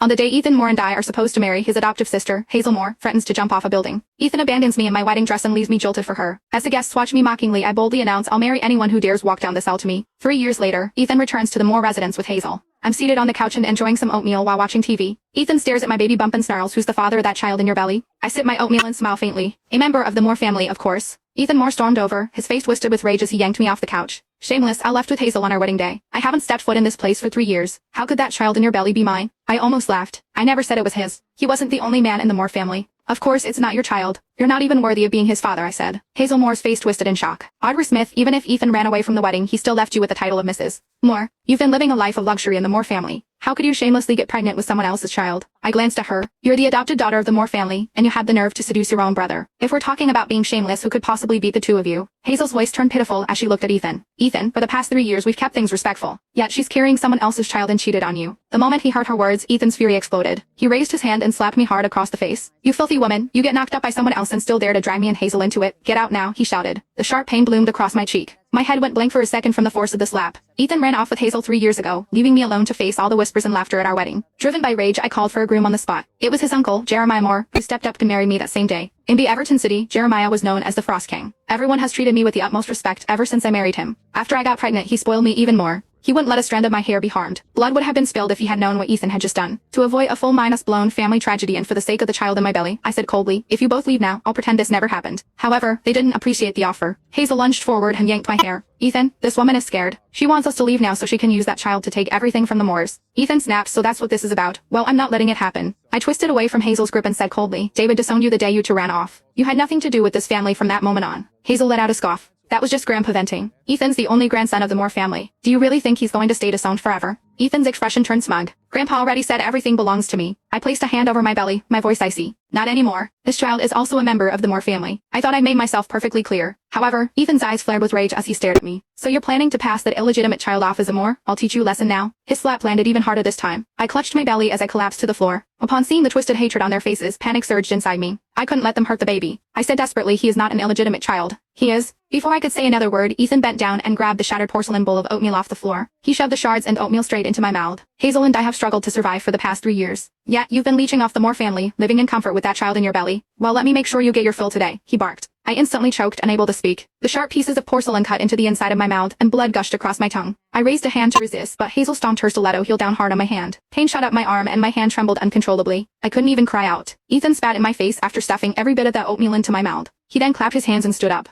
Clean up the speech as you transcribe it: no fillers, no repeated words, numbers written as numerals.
On the day Ethan Moore and I are supposed to marry, his adoptive sister, Hazel Moore, threatens to jump off a building. Ethan abandons me in my wedding dress and leaves me jolted for her. As the guests watch me mockingly, I boldly announce I'll marry anyone who dares walk down this aisle to me. 3 years later, Ethan returns to the Moore residence with Hazel. I'm seated on the couch and enjoying some oatmeal while watching TV. Ethan stares at my baby bump and snarls, "Who's the father of that child in your belly?" I sip my oatmeal and smile faintly. "A member of the Moore family, of course." Ethan Moore stormed over, his face twisted with rage as he yanked me off the couch. Shameless, I left with Hazel on our wedding day. "I haven't stepped foot in this place for 3 years. How could that child in your belly be mine?" I almost laughed. I never said it was his. He wasn't the only man in the Moore family. "Of course it's not your child. You're not even worthy of being his father," I said. Hazel Moore's face twisted in shock. "Audra Smith, even if Ethan ran away from the wedding, he still left you with the title of Mrs. Moore. You've been living a life of luxury in the Moore family. How could you shamelessly get pregnant with someone else's child?" I glanced at her. "You're the adopted daughter of the Moore family, and you had the nerve to seduce your own brother. If we're talking about being shameless, who could possibly beat the two of you?" Hazel's voice turned pitiful as she looked at Ethan. "Ethan, for the past 3 years we've kept things respectful. Yet she's carrying someone else's child and cheated on you." The moment he heard her words, Ethan's fury exploded. He raised his hand and slapped me hard across the face. "You filthy woman, you get knocked up by someone else and still dare to drag me and Hazel into it. Get out now," he shouted. The sharp pain bloomed across my cheek. My head went blank for a second from the force of the slap. Ethan ran off with Hazel 3 years ago, leaving me alone to face all the whispers and laughter at our wedding. Driven by rage, I called for a groom on the spot. It was his uncle, Jeremiah Moore, who stepped up to marry me that same day. In the Everton City, Jeremiah was known as the Frost King. Everyone has treated me with the utmost respect ever since I married him. After I got pregnant, he spoiled me even more. He wouldn't let a strand of my hair be harmed. Blood would have been spilled if he had known what Ethan had just done. To avoid a full blown family tragedy and for the sake of the child in my belly, I said coldly, "If you both leave now, I'll pretend this never happened." However, they didn't appreciate the offer. Hazel lunged forward and yanked my hair. "Ethan, this woman is scared. She wants us to leave now so she can use that child to take everything from the Moores." Ethan snapped, "So that's what this is about? Well, I'm not letting it happen." I twisted away from Hazel's grip and said coldly, "David disowned you the day you two ran off. You had nothing to do with this family from that moment on." Hazel let out a scoff. "That was just Grandpa venting. Ethan's the only grandson of the Moore family. Do you really think he's going to stay disowned forever?" Ethan's expression turned smug. "Grandpa already said everything belongs to me." I placed a hand over my belly, my voice icy. "Not anymore. This child is also a member of the Moore family." I thought I made myself perfectly clear. However, Ethan's eyes flared with rage as he stared at me. "So you're planning to pass that illegitimate child off as a Moore? I'll teach you a lesson now." His slap landed even harder this time. I clutched my belly as I collapsed to the floor. Upon seeing the twisted hatred on their faces, panic surged inside me. I couldn't let them hurt the baby. I said desperately, "He is not an illegitimate child. He is." Before I could say another word, Ethan bent down and grabbed the shattered porcelain bowl of oatmeal off the floor. He shoved the shards and oatmeal straight into my mouth. "Hazel and I have struggled to survive for the past 3 years. Yet you've been leeching off the Moore family, living in comfort with that child in your belly. Well, let me make sure you get your fill today," he barked. I instantly choked, unable to speak. The sharp pieces of porcelain cut into the inside of my mouth, and blood gushed across my tongue. I raised a hand to resist, but Hazel stomped her stiletto heel down hard on my hand. Pain shot up my arm and my hand trembled uncontrollably. I couldn't even cry out. Ethan spat in my face after stuffing every bit of that oatmeal into my mouth. He then clapped his hands and stood up.